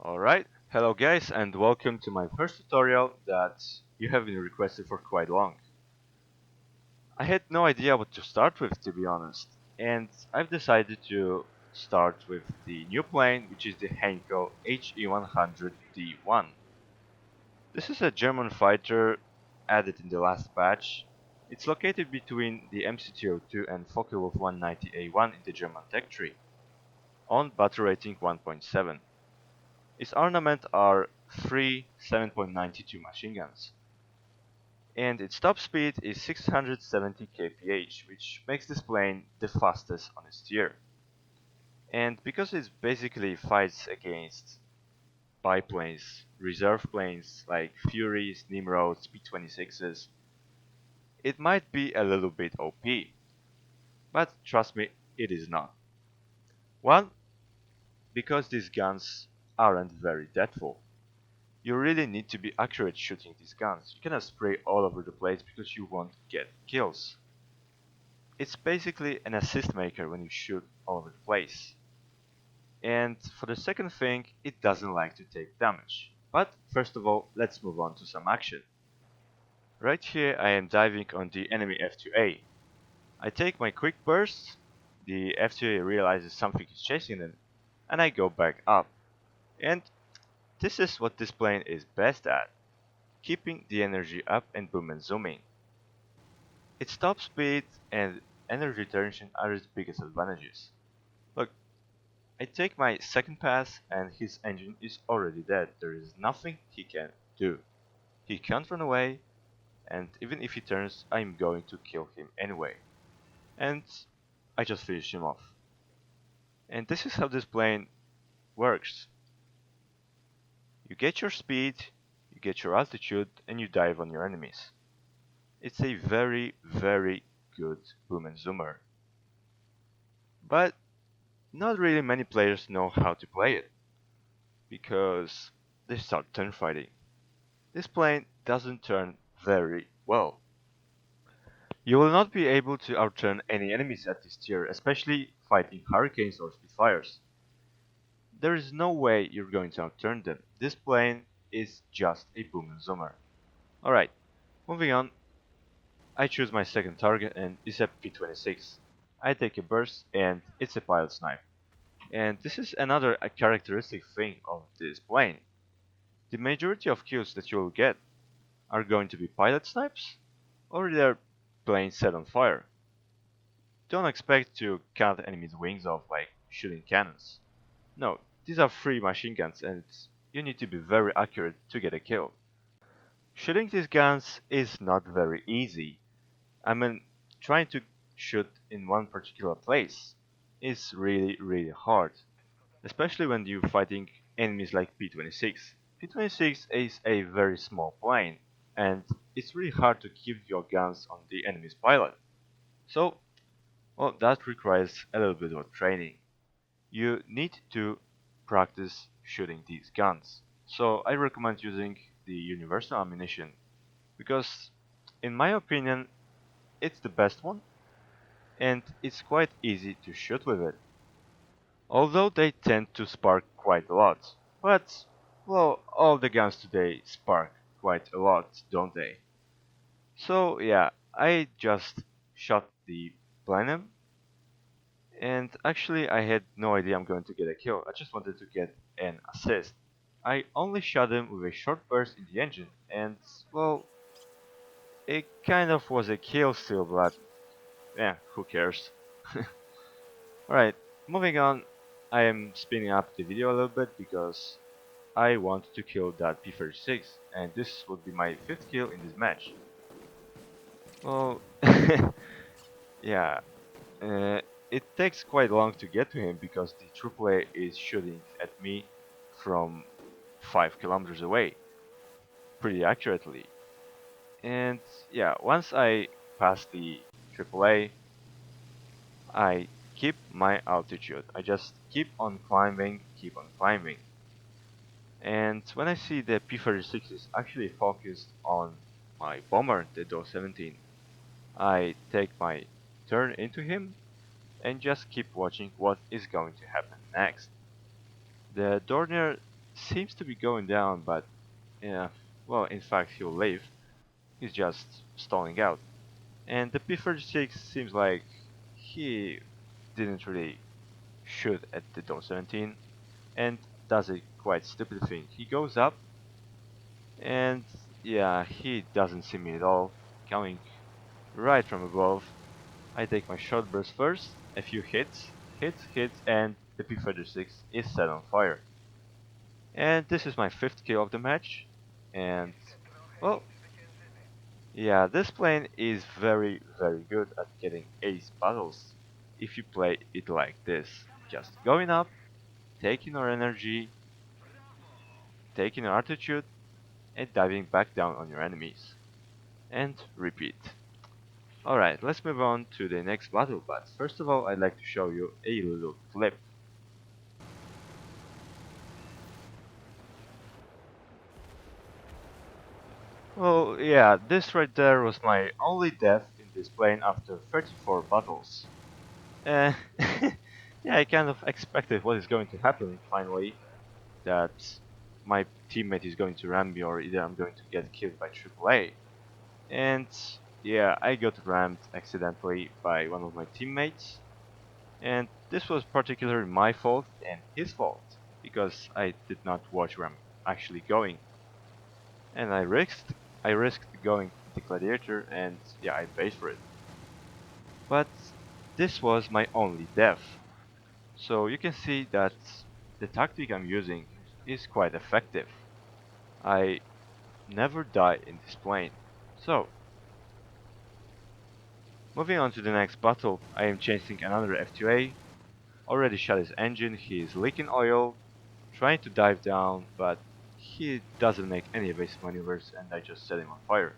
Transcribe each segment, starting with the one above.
Alright, hello guys and welcome to my first tutorial that you have been requested for quite long. I had no idea what to start with, to be honest, and I've decided to start with the new plane, which is the Heinkel He-100D-1. This is a German fighter added in the last patch. It's located between the MC-02 and Focke-Wulf 190A1 in the German tech tree, on battle rating 1.7. Its ornament are three 7.92 machine guns, and its top speed is 670 kph, which makes this plane the fastest on its tier. And because it basically fights against biplanes, reserve planes like Furies, Nimrods, P-26s, it might be a little bit OP, but trust me, it is not. One, because these guns aren't very deathful. You really need to be accurate shooting these guns. You cannot spray all over the place because you won't get kills. It's basically an assist maker when you shoot all over the place. And for the second thing, it doesn't like to take damage. But first of all, let's move on to some action. Right here I am diving on the enemy F2A. I take my quick burst, the F2A realizes something is chasing them, and I go back up. And this is what this plane is best at, keeping the energy up and boom and zooming. Its top speed and energy retention are its biggest advantages. Look, I take my second pass and his engine is already dead. There is nothing he can do. He can't run away, and even if he turns, I'm going to kill him anyway. And I just finish him off. And this is how this plane works. You get your speed, you get your altitude, and you dive on your enemies. It's a very good boom and zoomer. But not really many players know how to play it, because they start turn fighting. This plane doesn't turn very well. You will not be able to outturn any enemies at this tier, especially fighting Hurricanes or Spitfires. There is no way you're going to outturn them. This plane is just a boom and zoomer. Alright, moving on. I choose my second target and it's a P-26. I take a burst and it's a pilot snipe. And this is another characteristic thing of this plane. The majority of kills that you will get are going to be pilot snipes, or they're planes set on fire. Don't expect to cut enemies' wings off like shooting cannons. No, these are free machine guns and you need to be very accurate to get a kill. Shooting these guns is not very easy. I mean, trying to shoot in one particular place is really hard. Especially when you're fighting enemies like P-26. P-26 is a very small plane, and it's really hard to keep your guns on the enemy's pilot. So, well, that requires a little bit of training. You need to practice shooting these guns. So I recommend using the universal ammunition, because in my opinion, it's the best one, and it's quite easy to shoot with it. Although they tend to spark quite a lot. But, well, all the guns today spark quite a lot, don't they? So yeah, I just shot the Blenheim, and actually I had no idea I'm going to get a kill, I just wanted to get an assist. I only shot him with a short burst in the engine, and well, it kind of was a kill still, but yeah, who cares. Alright, moving on, I am speeding up the video a little bit because I want to kill that P-36, and this would be my 5th kill in this match. Well, yeah, uh, it takes quite long to get to him because the AAA is shooting at me from 5 kilometers away, pretty accurately. And yeah, once I pass the AAA, I keep my altitude. I just keep on climbing, keep on climbing. And when I see the P-36 is actually focused on my bomber, the Do-17, I take my turn into him and just keep watching what is going to happen next. The Dornier seems to be going down, but yeah, well, in fact, he'll leave. He's just stalling out. And the P-36 seems like he didn't really shoot at the Dome 17 and does a quite stupid thing. He goes up and yeah, he doesn't see me at all, coming right from above. I take my short burst first, a few hits, and the P-36 is set on fire. And this is my fifth kill of the match. And well, yeah, this plane is very, very good at getting ace battles if you play it like this. Just going up, taking your energy, taking your altitude, and diving back down on your enemies. And repeat. Alright, let's move on to the next battle, but first of all I'd like to show you a little clip. Well, yeah, this right there was my only death in this plane after 34 battles. Uh, yeah, I kind of expected what is going to happen finally, that my teammate is going to ram me or either I'm going to get killed by AAA. And yeah, I got rammed accidentally by one of my teammates, and this was particularly my fault and his fault, because I did not watch where I'm actually going. And I risked going the gladiator and yeah, I paid for it. But this was my only death. So you can see that the tactic I'm using is quite effective. I never die in this plane. So, moving on to the next battle, I am chasing another F2A. Already shot his engine, he is leaking oil, trying to dive down, but he doesn't make any evasive maneuvers and I just set him on fire.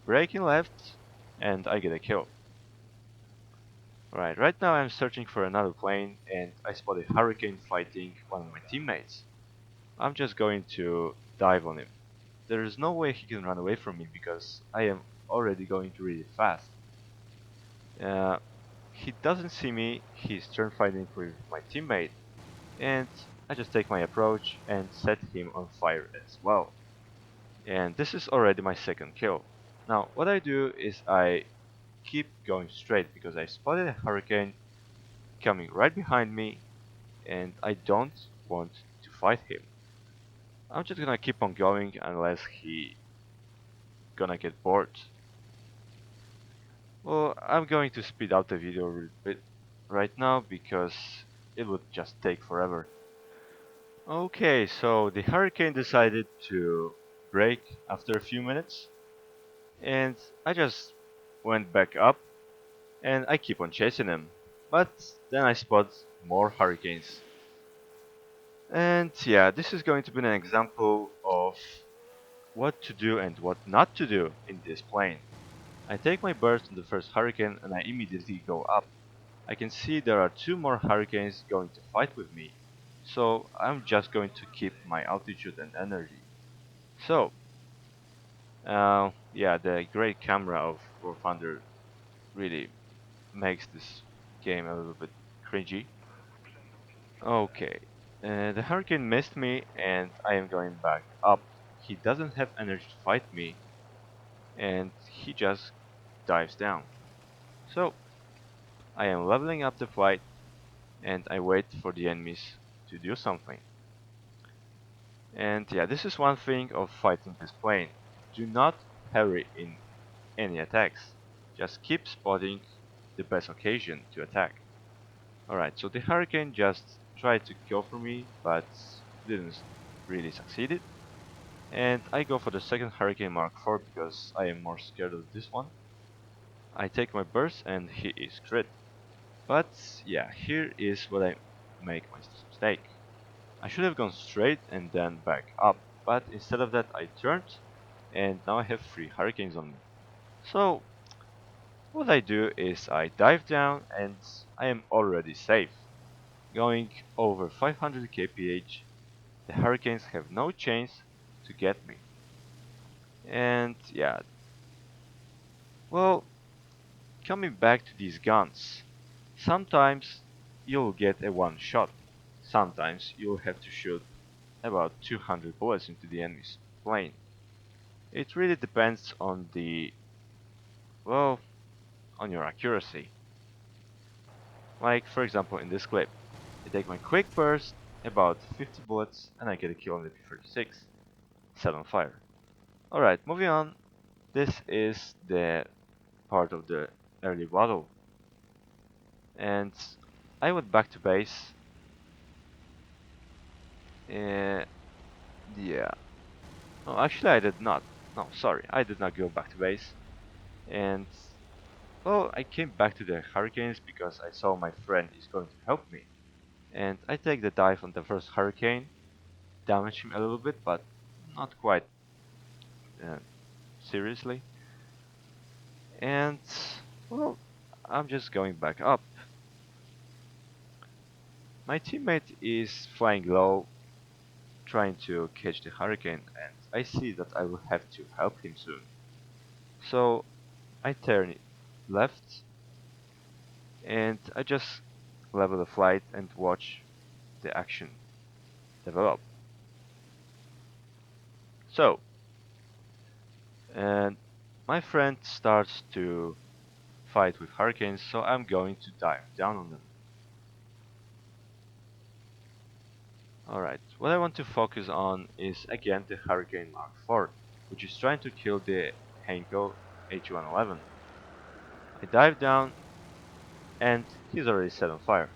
Braking left, and I get a kill. Right now I'm searching for another plane and I spot a Hurricane fighting one of my teammates. I'm just going to dive on him. There is no way he can run away from me because I am already going really fast. Uh, he doesn't see me, he's turn fighting with my teammate, and I just take my approach and set him on fire as well. And this is already my second kill. Now what I do is I keep going straight because I spotted a Hurricane coming right behind me and I don't want to fight him. I'm just gonna keep on going unless he gonna get bored. Well, I'm going to speed up the video a bit right now because it would just take forever. Okay, so the Hurricane decided to brake after a few minutes, and I just went back up and I keep on chasing him. But then I spot more Hurricanes. And yeah, this is going to be an example of what to do and what not to do in this plane. I take my burst on the first Hurricane and I immediately go up. I can see there are two more Hurricanes going to fight with me, so I'm just going to keep my altitude and energy. So, yeah, the great camera of War Thunder really makes this game a little bit cringy. Okay, the Hurricane missed me and I am going back up. He doesn't have energy to fight me and he just dives down. So, I am leveling up the flight and I wait for the enemies to do something. And yeah, this is one thing of fighting this plane. Do not hurry in any attacks. Just keep spotting the best occasion to attack. Alright, so the Hurricane just tried to go for me, but didn't really succeed. And I go for the second Hurricane Mark IV because I am more scared of this one. I take my burst and he is crit. But yeah, here is what I make my mistake. I should have gone straight and then back up, but instead of that I turned and now I have 3 Hurricanes on me. So what I do is I dive down and I am already safe. Going over 500 kph, the Hurricanes have no chance to get me. And yeah, well, coming back to these guns, sometimes you'll get a one shot, sometimes you'll have to shoot about 200 bullets into the enemy's plane. It really depends on well, on your accuracy. Like, for example, in this clip, I take my quick burst, about 50 bullets, and I get a kill on the P-36, set on fire. Alright, moving on. This is the part of the early battle. And I went back to base. Uh, yeah. No, actually I did not. No, sorry, I did not go back to base. And, well, I came back to the Hurricanes because I saw my friend is going to help me. And I take the dive on the first Hurricane, damage him a little bit, but not quite uh, seriously. And, well, I'm just going back up. My teammate is flying low, trying to catch the Hurricane, and I see that I will have to help him soon. So I turn left, and I just level the flight and watch the action develop. So, and my friend starts to fight with hurricanes, so I'm going to dive down on them. Alright, what I want to focus on is again the Hurricane Mark IV, which is trying to kill the Heinkel H-111. I dive down and he's already set on fire.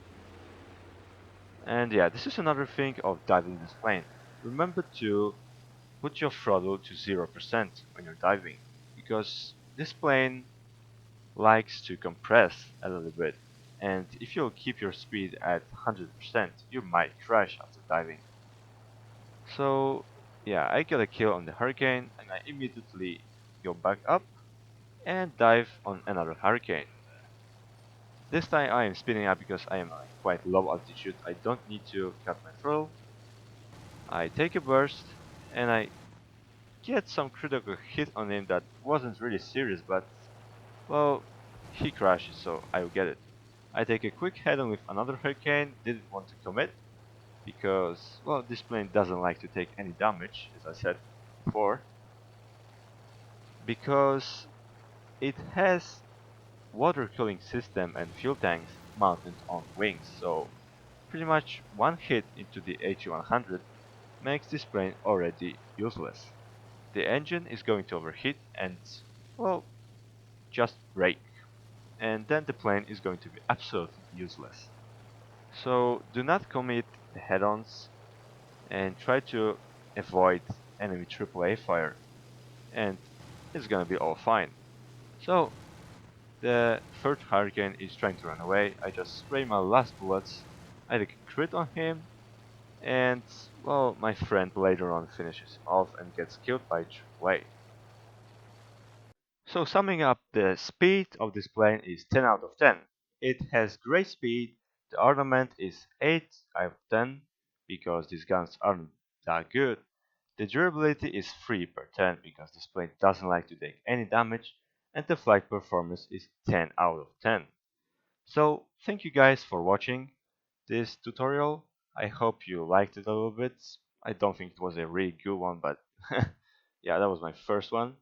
And yeah, this is another thing of diving this plane. Remember to put your throttle to 0% when you're diving, because this plane likes to compress a little bit, and if you keep your speed at 100%, you might crash after diving. So yeah, I get a kill on the Hurricane, and I immediately go back up and dive on another Hurricane. This time I am speeding up because I am at quite low altitude. I don't need to cut my throttle. I take a burst, and I get some critical hit on him that wasn't really serious, but well, he crashes, so I will get it. I take a quick head-on with another Hurricane, didn't want to commit, because, well, this plane doesn't like to take any damage, as I said before, because it has water cooling system and fuel tanks mounted on wings, so pretty much one hit into the H-100 makes this plane already useless. The engine is going to overheat and, well, just break, and then the plane is going to be absolutely useless. So do not commit head-ons and try to avoid enemy AAA fire, and it's gonna be all fine. So the third Hurricane is trying to run away. I just spray my last bullets. I take a crit on him, and well, my friend later on finishes him off and gets killed by AAA. So summing up, the speed of this plane is 10 out of 10. It has great speed, the armament is 8 out of 10, because these guns aren't that good. The durability is 3 per 10, because this plane doesn't like to take any damage, and the flight performance is 10 out of 10. So thank you guys for watching this tutorial. I hope you liked it a little bit. I don't think it was a really good one, but yeah, that was my first one.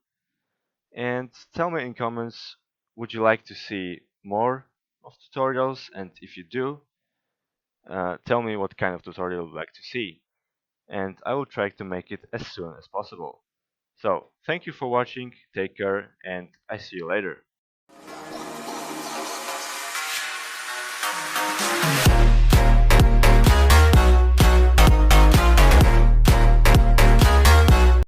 And tell me in comments, would you like to see more of tutorials? And if you do, tell me what kind of tutorial you'd like to see. And I will try to make it as soon as possible. So, thank you for watching, take care, and I see you later.